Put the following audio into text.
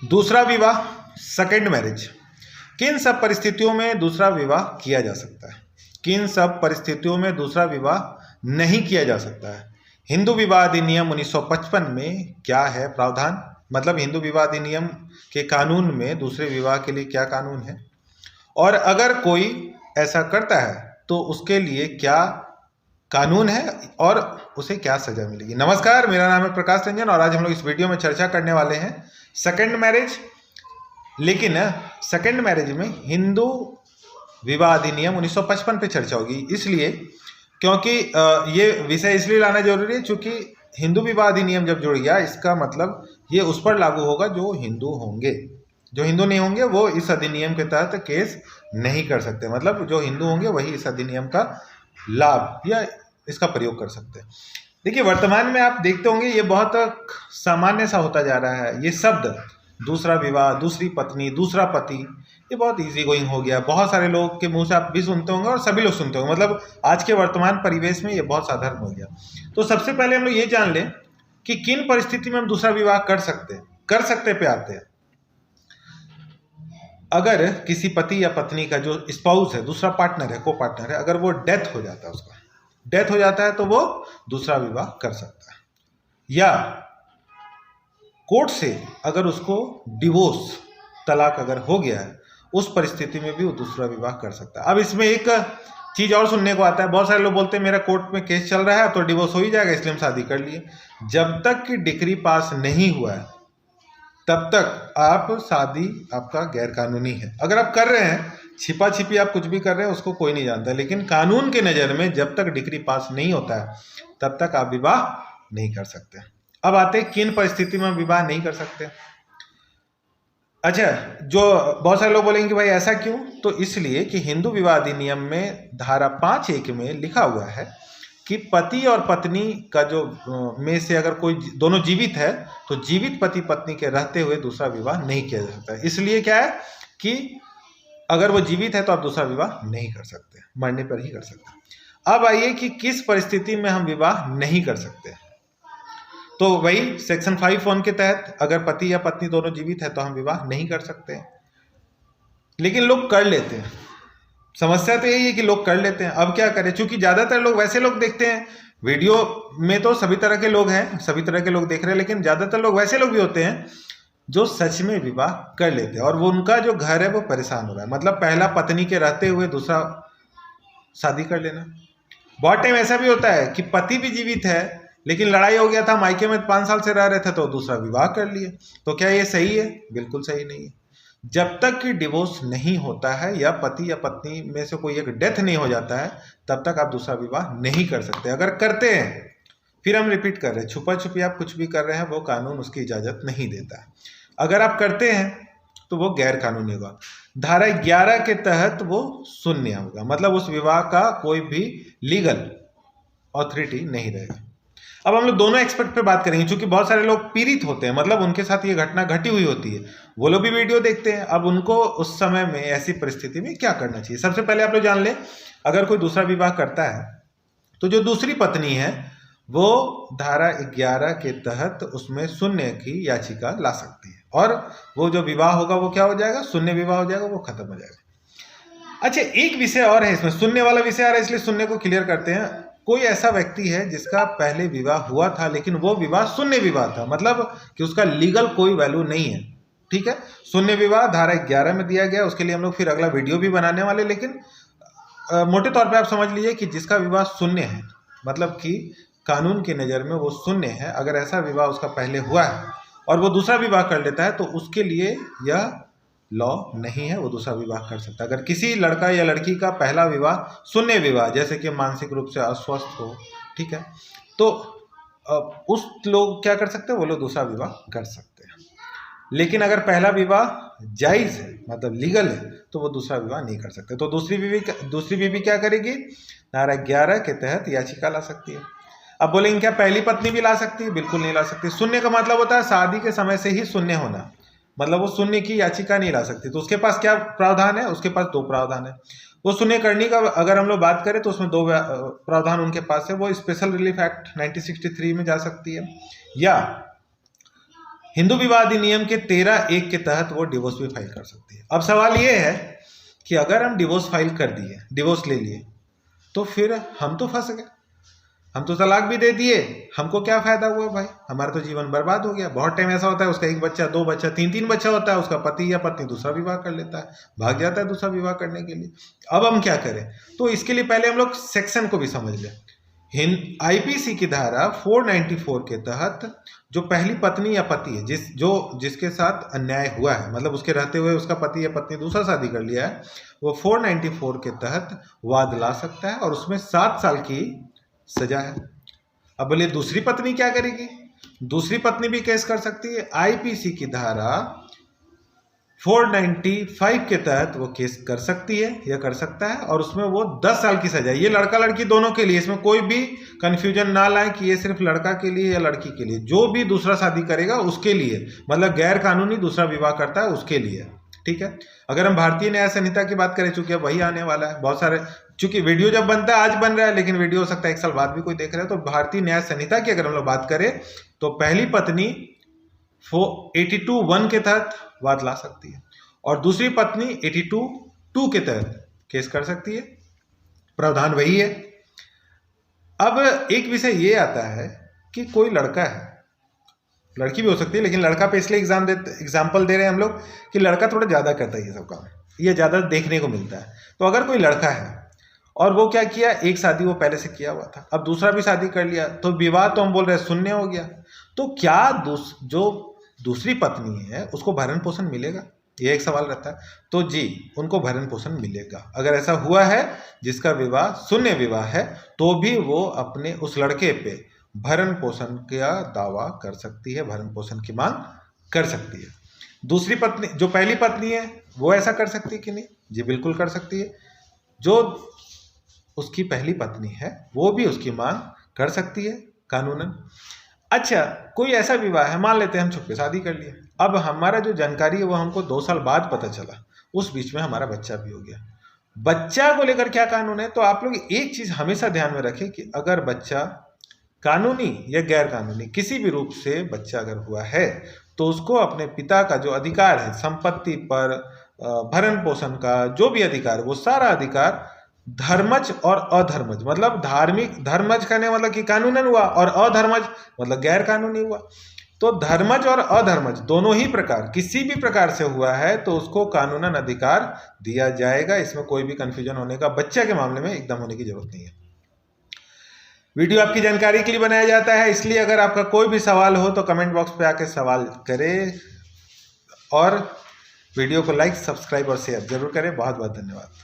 दूसरा विवाह, second marriage. किन सब परिस्थितियों में दूसरा विवाह किया जा सकता है? किन सब परिस्थितियों में दूसरा विवाह नहीं किया जा सकता है? हिंदू विवाह अधिनियम 1955 में क्या है प्रावधान? मतलब हिंदू विवाह अधिनियम के कानून में दूसरे विवाह के लिए क्या कानून है, और अगर कोई ऐसा करता है तो उसके लिए क्या कानून है और उसे क्या सजा मिलेगी। नमस्कार, मेरा नाम है प्रकाश रंजन और आज हम लोग इस वीडियो में चर्चा करने वाले हैं सेकंड मैरिज। लेकिन सेकंड मैरिज में हिंदू विवाह अधिनियम 1955 पे चर्चा होगी, इसलिए क्योंकि ये विषय इसलिए लाना जरूरी है क्योंकि हिंदू विवाह अधिनियम जब जुड़ गया, इसका मतलब ये उस पर लागू होगा जो हिंदू होंगे। जो हिंदू नहीं होंगे वो इस अधिनियम के तहत केस नहीं कर सकते। मतलब जो हिंदू होंगे वही इस अधिनियम का लाभ या इसका प्रयोग कर सकते हैं। देखिए, वर्तमान में आप देखते होंगे ये बहुत सामान्य सा होता जा रहा है। ये शब्द दूसरा विवाह, दूसरी पत्नी, दूसरा पति, ये बहुत इजी गोइंग हो गया। बहुत सारे लोग के मुंह से आप भी सुनते होंगे और सभी लोग सुनते होंगे। मतलब आज के वर्तमान परिवेश में ये बहुत साधारण हो गया। तो सबसे पहले हम लोग ये जान लें कि किन परिस्थिति में हम दूसरा विवाह कर सकते पे आते हैं। अगर किसी पति या पत्नी का जो स्पाउस है, दूसरा पार्टनर है, को पार्टनर है, अगर वो डेथ हो जाता है, उसका डेथ हो जाता है तो वो दूसरा विवाह कर सकता है। या कोर्ट से अगर उसको डिवोर्स, तलाक अगर हो गया है, उस परिस्थिति में भी वो दूसरा विवाह कर सकता है। अब इसमें एक चीज और सुनने को आता है, बहुत सारे लोग बोलते हैं मेरा कोर्ट में केस चल रहा है तो डिवोर्स हो ही जाएगा इसलिए हम शादी कर लिए। जब तक कि डिक्री पास नहीं हुआ है तब तक आप शादी आपका गैर कानूनी है। अगर आप कर रहे हैं छिपा छिपी, आप कुछ भी कर रहे हैं, उसको कोई नहीं जानता, लेकिन कानून के नज़र में जब तक डिक्री पास नहीं होता है तब तक आप विवाह नहीं कर सकते। अब आते हैं किन परिस्थिति में विवाह नहीं कर सकते। अच्छा, जो बहुत सारे लोग बोलेंगे कि भाई ऐसा क्यों, तो इसलिए कि हिंदू विवाह अधिनियम में धारा 5(1) में लिखा हुआ है कि पति और पत्नी का जो में से अगर कोई दोनों जीवित है तो जीवित पति पत्नी के रहते हुए दूसरा विवाह नहीं किया जा सकता। इसलिए क्या है कि अगर वो जीवित है तो आप दूसरा विवाह नहीं कर सकते, मरने पर ही कर सकते। अब आइए कि किस परिस्थिति में हम विवाह नहीं कर सकते। तो वही सेक्शन 5(1) के तहत अगर पति या पत्नी दोनों जीवित है तो हम विवाह नहीं कर सकते, लेकिन लोग कर लेते हैं। समस्या तो यही है कि लोग कर लेते हैं। अब क्या करें, क्योंकि ज्यादातर लोग वैसे लोग देखते हैं, वीडियो में तो सभी तरह के लोग हैं, सभी तरह के लोग देख रहे हैं, लेकिन ज्यादातर लोग वैसे लोग भी होते हैं जो सच में विवाह कर लेते हैं और वो उनका जो घर है वो परेशान हो रहा है। मतलब पहला पत्नी के रहते हुए दूसरा शादी कर लेना। बहुत टाइम ऐसा भी होता है कि पति भी जीवित है लेकिन लड़ाई हो गया था, मायके में 5 साल से रह रहे थे तो दूसरा विवाह कर लिए। तो क्या ये सही है? बिल्कुल सही नहीं है। जब तक कि डिवोर्स नहीं होता है या पति या पत्नी में से कोई एक डेथ नहीं हो जाता है तब तक आप दूसरा विवाह नहीं कर सकते। अगर करते हैं, फिर हम रिपीट कर रहे हैं, छुपा छुपी आप कुछ भी कर रहे हैं वो कानून उसकी इजाजत नहीं देता है। अगर आप करते हैं तो वो गैर कानूनी होगा। धारा 11 के तहत वो शून्य होगा, मतलब उस विवाह का कोई भी लीगल ऑथोरिटी नहीं रहेगा। अब हम लोग दोनों एक्सपेक्ट पे बात करेंगे, क्योंकि बहुत सारे लोग पीड़ित होते हैं, मतलब उनके साथ ये घटना घटी हुई होती है, वो लोग भी वीडियो देखते हैं। अब उनको उस समय में ऐसी परिस्थिति में क्या करना चाहिए। सबसे पहले आप लोग जान लें, अगर कोई दूसरा विवाह करता है तो जो दूसरी पत्नी है वो धारा 11 के तहत उसमें शून्य की याचिका ला सकती है और वो जो विवाह होगा वो क्या हो जाएगा, शून्य विवाह हो जाएगा, वो खत्म हो जाएगा। अच्छा, एक विषय और है इसमें, शून्य वाला विषय आ रहा है इसलिए शून्य को क्लियर करते हैं। कोई ऐसा व्यक्ति है जिसका पहले विवाह हुआ था लेकिन वो विवाह शून्य विवाह था, मतलब कि उसका लीगल कोई वैल्यू नहीं है। ठीक है, शून्य विवाह धारा 11 में दिया गया, उसके लिए हम लोग फिर अगला वीडियो भी बनाने वाले। लेकिन मोटे तौर पे आप समझ लीजिए कि जिसका विवाह शून्य है, मतलब कि कानून की नज़र में वो शून्य है, अगर ऐसा विवाह उसका पहले हुआ है और वो दूसरा विवाह कर लेता है तो उसके लिए यह लॉ नहीं है, वो दूसरा विवाह कर सकता है। अगर किसी लड़का या लड़की का पहला विवाह शून्य विवाह, जैसे कि मानसिक रूप से अस्वस्थ हो, ठीक है, तो उस लोग क्या कर सकते हैं, वो लोग दूसरा विवाह कर सकते हैं। लेकिन अगर पहला विवाह जायज़ है, मतलब लीगल है, तो वो दूसरा विवाह नहीं कर सकते। तो दूसरी बीवी क्या करेगी, धारा 11 के तहत याचिका ला सकती है। अब बोलेंगे क्या पहली पत्नी भी ला सकती है? बिल्कुल नहीं ला सकती। शून्य का मतलब होता है शादी के समय से ही शून्य होना, मतलब वो शून्य की याचिका नहीं ला सकती। तो उसके पास क्या प्रावधान है, उसके पास 2 प्रावधान है। वो शून्य करने का अगर हम लोग बात करें तो उसमें 2 प्रावधान उनके पास है। वो स्पेशल रिलीफ एक्ट 1963 में जा सकती है या हिंदू विवाह अधिनियम के 13(1) के तहत वो डिवोर्स भी फाइल कर सकती है। अब सवाल ये है कि अगर हम डिवोर्स फाइल कर दिए, डिवोर्स ले लिए, तो फिर हम तो फंस गए, हम तो तलाक भी दे दिए, हमको क्या फायदा हुआ भाई? हमारा तो जीवन बर्बाद हो गया। बहुत टाइम ऐसा होता है उसका 1 बच्चा, 2 बच्चा, 3 बच्चा होता है, उसका पति या पत्नी दूसरा विवाह कर लेता है, भाग जाता है दूसरा विवाह करने के लिए। अब हम क्या करें? तो इसके लिए पहले हम लोग सेक्शन को भी समझ लें। आईपीसी की धारा 494 के तहत जो पहली पत्नी या पति है, जिसके साथ अन्याय हुआ है, मतलब उसके रहते हुए उसका पति या पत्नी दूसरा शादी कर लिया है, वो 494 के तहत वाद ला सकता है और उसमें 7 साल की सजा है। अब बोले दूसरी पत्नी क्या करेगी? दूसरी पत्नी भी केस कर सकती है। आईपीसी की धारा 495 के तहत वो केस कर सकती है या कर सकता है, और उसमें वो 10 साल की सजा। ये लड़का लड़की दोनों के लिए, इसमें कोई भी कंफ्यूजन ना लाए कि ये सिर्फ लड़का के लिए या लड़की के लिए। जो भी दूसरा शादी करेगा उसके लिए, मतलब गैर कानूनी दूसरा विवाह करता है उसके लिए, ठीक है। अगर हम भारतीय न्याय संहिता की बात करें, चूंकि अब वही आने वाला है, बहुत सारे, चूंकि वीडियो जब बनता है आज बन रहा है, लेकिन वीडियो हो सकता है 1 साल बाद भी कोई देख रहा है, तो भारतीय न्याय संहिता की अगर हम लोग बात करें तो पहली पत्नी 82(1) के तहत वाद ला सकती है और दूसरी पत्नी 82(2) के तहत केस कर सकती है। प्रावधान वही है। अब एक विषय ये आता है कि कोई लड़का है, लड़की भी हो सकती है, लेकिन लड़का पे इसलिए एग्जाम्पल दे रहे हैं हम लोग कि लड़का थोड़ा ज़्यादा करता है ये सब काम, ये ज़्यादा देखने को मिलता है। तो अगर कोई लड़का है और वो क्या किया, एक शादी वो पहले से किया हुआ था, अब दूसरा भी शादी कर लिया, तो विवाह तो हम बोल रहे हैं शून्य हो गया। तो क्या जो दूसरी पत्नी है उसको भरण पोषण मिलेगा? ये एक सवाल रहता है। तो जी, उनको भरण पोषण मिलेगा। अगर ऐसा हुआ है जिसका विवाह शून्य विवाह है, तो भी वो अपने उस लड़के पे भरण पोषण का दावा कर सकती है, भरण पोषण की मांग कर सकती है। दूसरी पत्नी, जो पहली पत्नी है, वो ऐसा कर सकती है कि नहीं? जी बिल्कुल कर सकती है। जो उसकी पहली पत्नी है वो भी उसकी मांग कर सकती है कानूनन। अच्छा, कोई ऐसा विवाह है, मान लेते हैं हम छुपके शादी कर लिए, अब हमारा जो जानकारी है वो हमको 2 साल बाद पता चला, उस बीच में हमारा बच्चा भी हो गया। बच्चा को लेकर क्या कानून है? तो आप लोग एक चीज हमेशा ध्यान में रखें कि अगर बच्चा कानूनी या गैर कानूनी किसी भी रूप से बच्चा अगर हुआ है, तो उसको अपने पिता का जो अधिकार है संपत्ति पर, भरण पोषण का जो भी अधिकार, वो सारा अधिकार धर्मज और अधर्मज, मतलब धार्मिक, धर्मज करने मतलब कि कानूनन हुआ, और अधर्मज मतलब गैर कानूनी हुआ। तो धर्मज और अधर्मज दोनों ही प्रकार, किसी भी प्रकार से हुआ है तो उसको कानूनन अधिकार दिया जाएगा। इसमें कोई भी कंफ्यूजन होने का बच्चे के मामले में एकदम होने की जरूरत नहीं है। वीडियो आपकी जानकारी के लिए बनाया जाता है, इसलिए अगर आपका कोई भी सवाल हो तो कमेंट बॉक्स पे आके सवाल करें, और वीडियो को लाइक, सब्सक्राइब और शेयर जरूर करें। बहुत बहुत धन्यवाद।